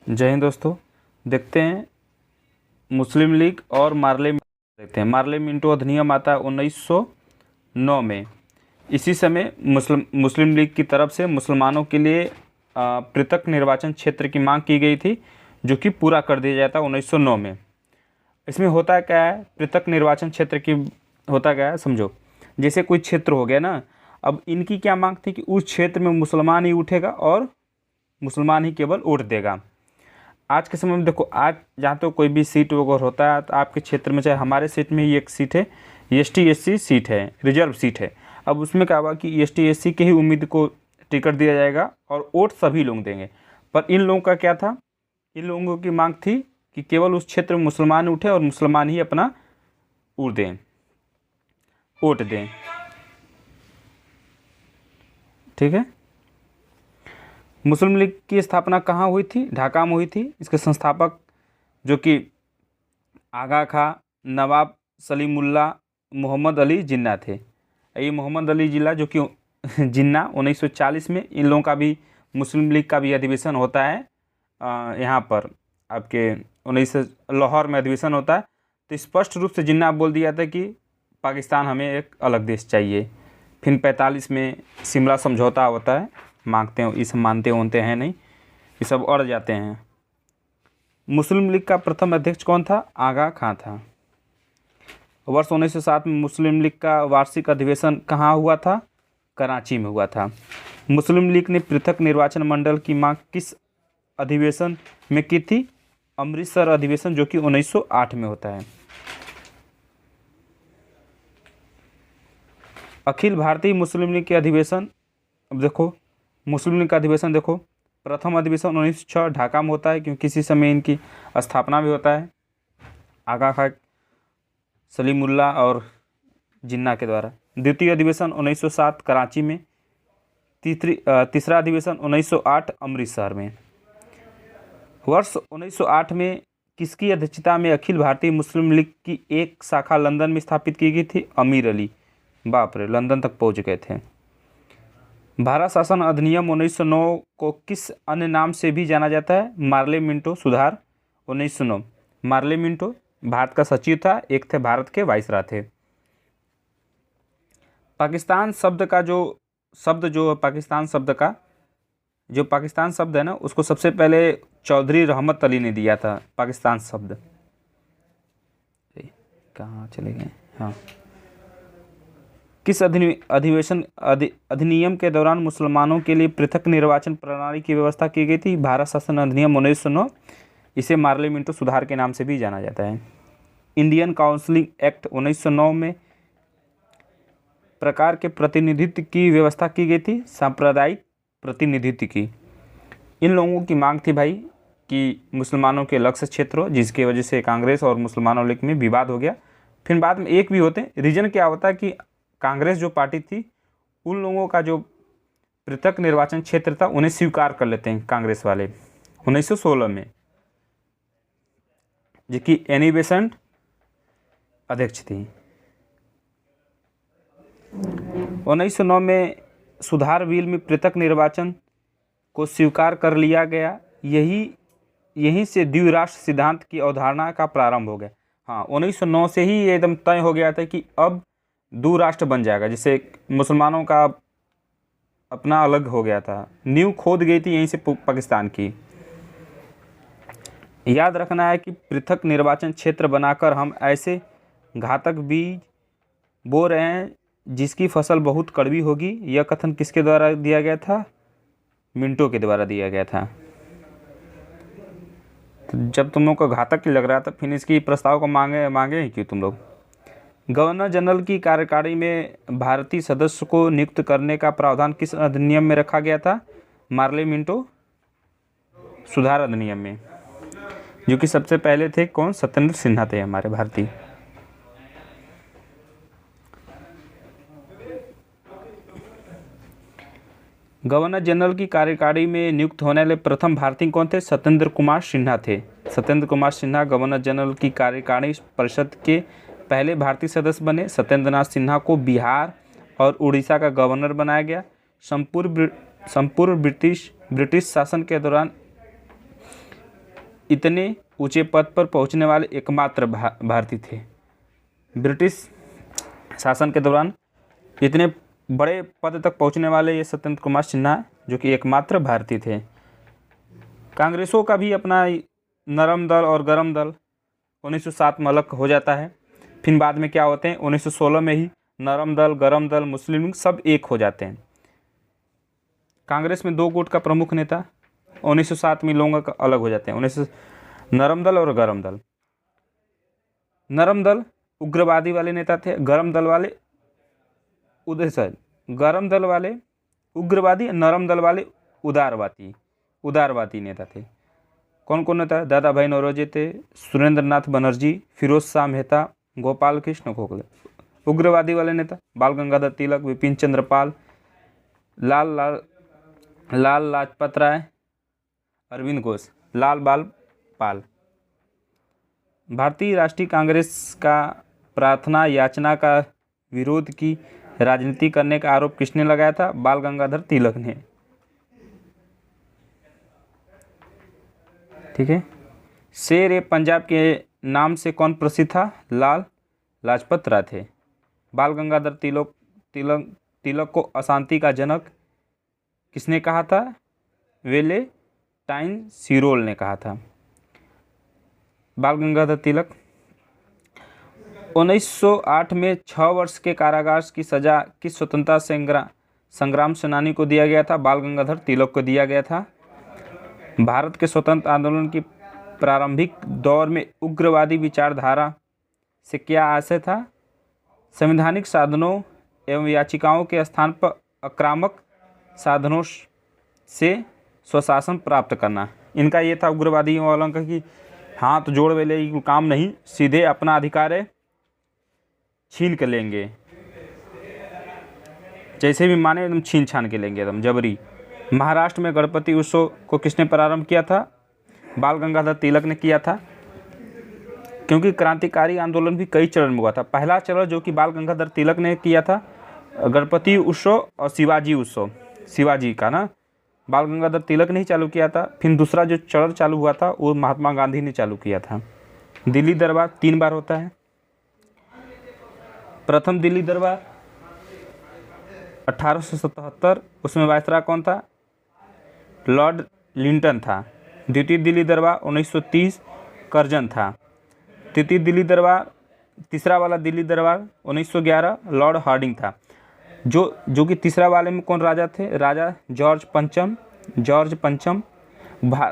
जय हिंद दोस्तों। देखते हैं मुस्लिम लीग और देखते हैं मार्ले मिंटो अधिनियम आता है 1909 में। इसी समय मुस्लिम लीग की तरफ से मुसलमानों के लिए पृथक निर्वाचन क्षेत्र की मांग की गई थी, जो कि पूरा कर दिया जाता है 1909 में। इसमें होता क्या है, पृथक निर्वाचन क्षेत्र की होता क्या है समझो। जैसे कोई क्षेत्र हो गया ना, अब इनकी क्या मांग थी कि उस क्षेत्र में मुसलमान ही उठेगा और मुसलमान ही केवल वोट देगा। आज के समय में देखो, आज जहाँ तो कोई भी सीट वगैरह होता है तो आपके क्षेत्र में, चाहे हमारे सीट में ही एक सीट है, ST SC सीट है, रिजर्व सीट है। अब उसमें क्या हुआ कि ST SC के ही उम्मीद को टिकट दिया जाएगा और वोट सभी लोग देंगे। पर इन लोगों का क्या था, इन लोगों की मांग थी कि केवल उस क्षेत्र में मुसलमान उठे और मुसलमान ही अपना वोट दें। ठीक है। मुस्लिम लीग की स्थापना कहाँ हुई थी? ढाका में हुई थी। इसके संस्थापक जो कि आगा खां, नवाब सलीमुल्लाह, मोहम्मद अली जिन्ना थे। ये मोहम्मद अली जिन्ना जो कि जिन्ना 1940 में इन लोगों का भी मुस्लिम लीग का भी अधिवेशन होता है। यहाँ पर आपके 19 लाहौर में अधिवेशन होता है। तो स्पष्ट रूप से जिन्ना बोल दिया था कि पाकिस्तान हमें एक अलग देश चाहिए। फिर 45 में शिमला समझौता होता है। मांगते हैं, इस मानते हैं नहीं, ये सब अड़ जाते हैं। मुस्लिम लीग का प्रथम अध्यक्ष कौन था? आगा खां था। वर्ष 1907 में मुस्लिम लीग का वार्षिक अधिवेशन कहाँ हुआ था? कराची में हुआ था। मुस्लिम लीग ने पृथक निर्वाचन मंडल की मांग किस अधिवेशन में की थी? अमृतसर अधिवेशन, जो कि 1908 में होता है। अखिल भारतीय मुस्लिम लीग के अधिवेशन, अब देखो मुस्लिम लीग का अधिवेशन देखो, प्रथम अधिवेशन 1906 ढाका में होता है, क्योंकि इसी समय इनकी स्थापना भी होता है आगा खां, सलीमुल्लाह और जिन्ना के द्वारा। द्वितीय अधिवेशन 1907 कराची में। तीसरा अधिवेशन 1908 अमृतसर में। वर्ष 1908 में किसकी अध्यक्षता में अखिल भारतीय मुस्लिम लीग की एक शाखा लंदन में स्थापित की गई थी? अमीर अली। बाप रे, लंदन तक पहुंच गए थे। भारत शासन अधिनियम 1909 को किस अन्य नाम से भी जाना जाता है? मार्ले मिंटो सुधार 1909। मार्ले मिंटो भारत का सचिव था, एक थे भारत के वाइसराय थे। पाकिस्तान शब्द का पाकिस्तान शब्द है ना, उसको सबसे पहले चौधरी रहमत अली ने दिया था। पाकिस्तान शब्द कहाँ चले गए? हाँ, किस अधिनियम के दौरान मुसलमानों के लिए पृथक निर्वाचन प्रणाली की व्यवस्था की गई थी? भारत शासन अधिनियम 1909। इसे मार्ले मिंटो सुधार के नाम से भी जाना जाता है। इंडियन काउंसिलिंग एक्ट 1909 में प्रकार के प्रतिनिधित्व की व्यवस्था की गई थी? सांप्रदायिक प्रतिनिधित्व की। इन लोगों की मांग थी भाई कि मुसलमानों के लक्ष्य क्षेत्र हो, जिसकी वजह से कांग्रेस और मुसलमानों लीग में विवाद हो गया। फिर बाद में एक भी होते हैं। रीजन क्या होता है कि कांग्रेस जो पार्टी थी, उन लोगों का जो पृथक निर्वाचन क्षेत्र था उन्हें स्वीकार कर लेते हैं कांग्रेस वाले 1916 में, जो कि एनी बेसेंट अध्यक्ष थी। 1909 में सुधार बिल में पृथक निर्वाचन को स्वीकार कर लिया गया। यहीं से द्विराष्ट्र सिद्धांत की अवधारणा का प्रारंभ हो गया। हाँ, 1909 से ही ये एकदम तय हो गया था कि अब दो राष्ट्र बन जाएगा। जैसे मुसलमानों का अपना अलग हो गया था, नींव खोद गई थी यहीं से पाकिस्तान की। याद रखना है कि पृथक निर्वाचन क्षेत्र बनाकर हम ऐसे घातक बीज बो रहे हैं जिसकी फसल बहुत कड़वी होगी। यह कथन किसके द्वारा दिया गया था? मिंटो के द्वारा दिया गया था। तो जब तुम लोग को घातक लग रहा था, फिर इसकी प्रस्ताव को मांगे ही क्यों तुम लोग? गवर्नर जनरल की कार्यकारिणी में भारतीय सदस्य को नियुक्त करने का प्रावधान किस अधिनियम में रखा गया था? मार्ले मिंटो सुधार अधिनियम में, जो कि सबसे पहले थे कौन? सत्येंद्र सिन्हा थे हमारे भारतीय। गवर्नर जनरल की कार्यकारिणी में नियुक्त होने वाले प्रथम भारतीय कौन थे? सत्येंद्र कुमार सिन्हा थे। सत्येंद्र कुमार सिन्हा गवर्नर जनरल की कार्यकारिणी परिषद के पहले भारतीय सदस्य बने। सत्येंद्र नाथ सिन्हा को बिहार और उड़ीसा का गवर्नर बनाया गया। संपूर्ण ब्रिटिश शासन के दौरान इतने ऊंचे पद पर पहुंचने वाले एकमात्र भारतीय थे। ब्रिटिश शासन के दौरान इतने बड़े पद तक पहुंचने वाले ये सत्येंद्र कुमार सिन्हा है, जो कि एकमात्र भारतीय थे। कांग्रेसों का भी अपना नरम दल और गरम दल 1907 में अलग हो जाता है। फिर बाद में क्या होते हैं, 1916 में ही नरम दल, गरम दल, मुस्लिम लीग सब एक हो जाते हैं। कांग्रेस में 2 गुट का प्रमुख नेता 1907 में लोगों का अलग हो जाते हैं, 19 नरम दल और गरम दल। नरम दल उग्रवादी वाले नेता थे, गरम दल वाले गरम दल वाले उग्रवादी, नरम दल वाले उदारवादी नेता थे। कौन कौन नेता? दादा भाई नौरोजी थे, सुरेंद्र नाथ बनर्जी, फिरोज शाह मेहता, गोपाल कृष्ण गोखले। उग्रवादी वाले नेता बाल गंगाधर तिलक, विपिन चंद्र पाल, लाल लाजपत राय, अरविंद घोष, लाल बाल पाल। भारतीय राष्ट्रीय कांग्रेस का प्रार्थना याचना का विरोध की राजनीति करने का आरोप किसने लगाया था? बाल गंगाधर तिलक ने। ठीक है। शेर ए पंजाब के नाम से कौन प्रसिद्ध था? लाल लाजपत राय थे। बाल गंगाधर तिलक को अशांति का जनक किसने कहा था? वेलेंटाइन सिरोल ने कहा था। बाल गंगाधर तिलक 1908 में 6 वर्ष के कारागार की सजा किस स्वतंत्रता संग्राम सेनानी को दिया गया था? बाल गंगाधर तिलक को दिया गया था। भारत के स्वतंत्र आंदोलन की प्रारंभिक दौर में उग्रवादी विचारधारा से क्या आशय था? संवैधानिक साधनों एवं याचिकाओं के स्थान पर आक्रामक साधनों से स्वशासन प्राप्त करना। इनका ये था उग्रवादियों वालों का कि हाथ जोड़ वेले काम नहीं, सीधे अपना अधिकार है छीन के लेंगे, जैसे भी माने एकदम छीन छान के लेंगे, एकदम जबरी। महाराष्ट्र में गणपति उत्सव को किसने प्रारंभ किया था? बाल गंगाधर तिलक ने किया था, क्योंकि क्रांतिकारी आंदोलन भी कई चरण में हुआ था। पहला चरण जो कि बाल गंगाधर तिलक ने किया था, गणपति उत्सव और शिवाजी उत्सव, शिवाजी का ना बाल गंगाधर तिलक ने ही चालू किया था। फिर दूसरा जो चरण चालू हुआ था वो महात्मा गांधी ने चालू किया था। दिल्ली दरबार 3 बार होता है। प्रथम दिल्ली दरबार 1877, उसमें वायसराय कौन था? लॉर्ड लिंटन था। द्वितीय दिल्ली दरबार 1930, कर्जन था। तृतीय दिल्ली दरबार, तीसरा वाला दिल्ली दरबार 1911, लॉर्ड हार्डिंग था। जो कि तीसरा वाले में कौन राजा थे? राजा जॉर्ज पंचम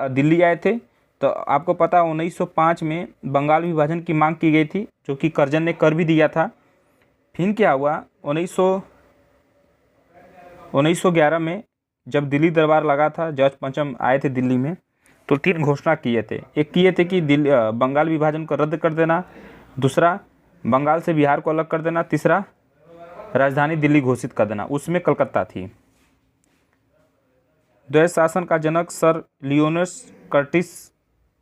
दिल्ली आए थे। तो आपको पता 1905 में बंगाल विभाजन की मांग की गई थी, जो कि कर्जन ने कर भी दिया था। फिर क्या हुआ, 1911 में जब दिल्ली दरबार लगा था, जॉर्ज पंचम आए थे दिल्ली में, तो 3 घोषणा किए थे। एक किए थे कि बंगाल विभाजन को रद्द कर देना, दूसरा बंगाल से बिहार को अलग कर देना, तीसरा राजधानी दिल्ली घोषित कर देना। उसमें कलकत्ता थी। द्वैत शासन का जनक सर लियोनस कर्टिस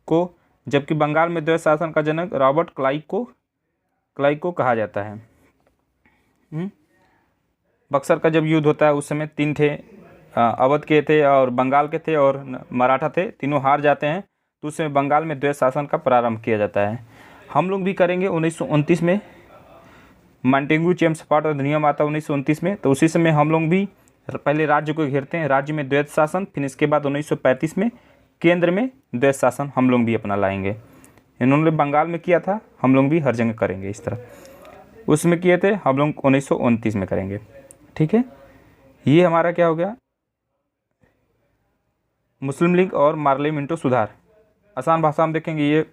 को, जबकि बंगाल में द्वैत शासन का जनक रॉबर्ट क्लाइव को कहा जाता है। बक्सर का जब युद्ध होता है उस समय 3 थे, अवध के थे और बंगाल के थे और मराठा थे, तीनों हार जाते हैं। तो उस समय बंगाल में द्वैत शासन का प्रारंभ किया जाता है। हम लोग भी करेंगे 1929 में, मॉन्टेग्यू चेम्सफोर्ड अधिनियम आता है 1929 में। तो उसी समय हम लोग भी पहले राज्य को घेरते हैं, राज्य में द्वैत शासन, फिर इसके बाद 1935 में केंद्र में द्वैत शासन हम लोग भी अपना लाएंगे। इन्होंने बंगाल में किया था, हम लोग भी हर जगह करेंगे इस तरह। उसमें किए थे, हम लोग 1929 में करेंगे। ठीक है, ये हमारा क्या हो गया, मुस्लिम लीग और मार्ले मिंटो सुधार। आसान भाषा में देखेंगे, ये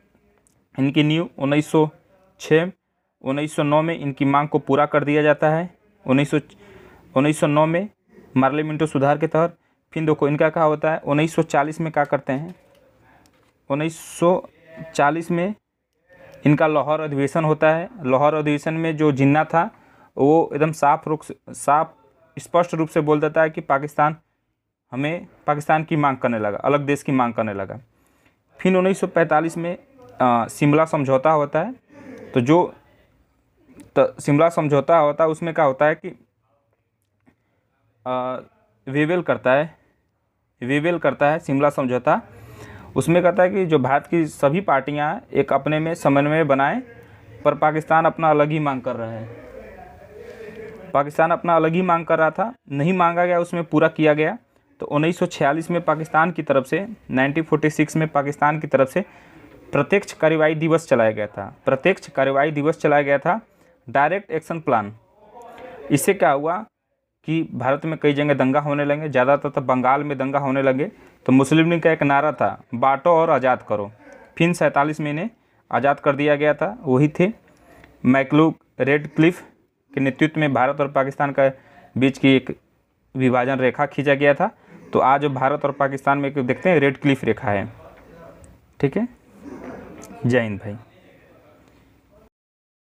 इनकी नींव 1906 1909 में इनकी मांग को पूरा कर दिया जाता है। 1909 में मार्ले मिंटो सुधार के तहत। फिर देखो इनका क्या होता है, 1940 में क्या करते हैं, 1940 में इनका लाहौर अधिवेशन होता है। लाहौर अधिवेशन में जो जिन्ना था वो एकदम साफ स्पष्ट रूप से बोल देता है कि हमें पाकिस्तान की मांग करने लगा, अलग देश की मांग करने लगा। फिर 1945 में शिमला समझौता होता है। तो शिमला समझौता होता है, उसमें क्या होता है कि वेवेल करता है शिमला समझौता। उसमें कहता है कि जो भारत की सभी पार्टियां एक अपने में समन्वय बनाएं, पर पाकिस्तान अपना अलग ही मांग कर रहा है। पाकिस्तान अपना अलग ही मांग कर रहा था, नहीं मांगा गया, उसमें पूरा किया गया। तो 1946 में पाकिस्तान की तरफ से, 1946 में पाकिस्तान की तरफ से प्रत्यक्ष कार्रवाई दिवस चलाया गया था। प्रत्यक्ष कार्रवाई दिवस चलाया गया था, डायरेक्ट एक्शन प्लान। इससे क्या हुआ कि भारत में कई जगह दंगा होने लगे, ज़्यादातर तो बंगाल में दंगा होने लगे। तो मुस्लिम लीग का एक नारा था, बांटो और आज़ाद करो। फिर 47 में इन्हें आज़ाद कर दिया गया था। वही थे मैकलू रेडक्लिफ के नेतृत्व में भारत और पाकिस्तान का बीच की एक विभाजन रेखा खींचा गया था। तो आज भारत और पाकिस्तान में देखते हैं रेडक्लिफ रेखा है। ठीक है, जय हिंद भाई।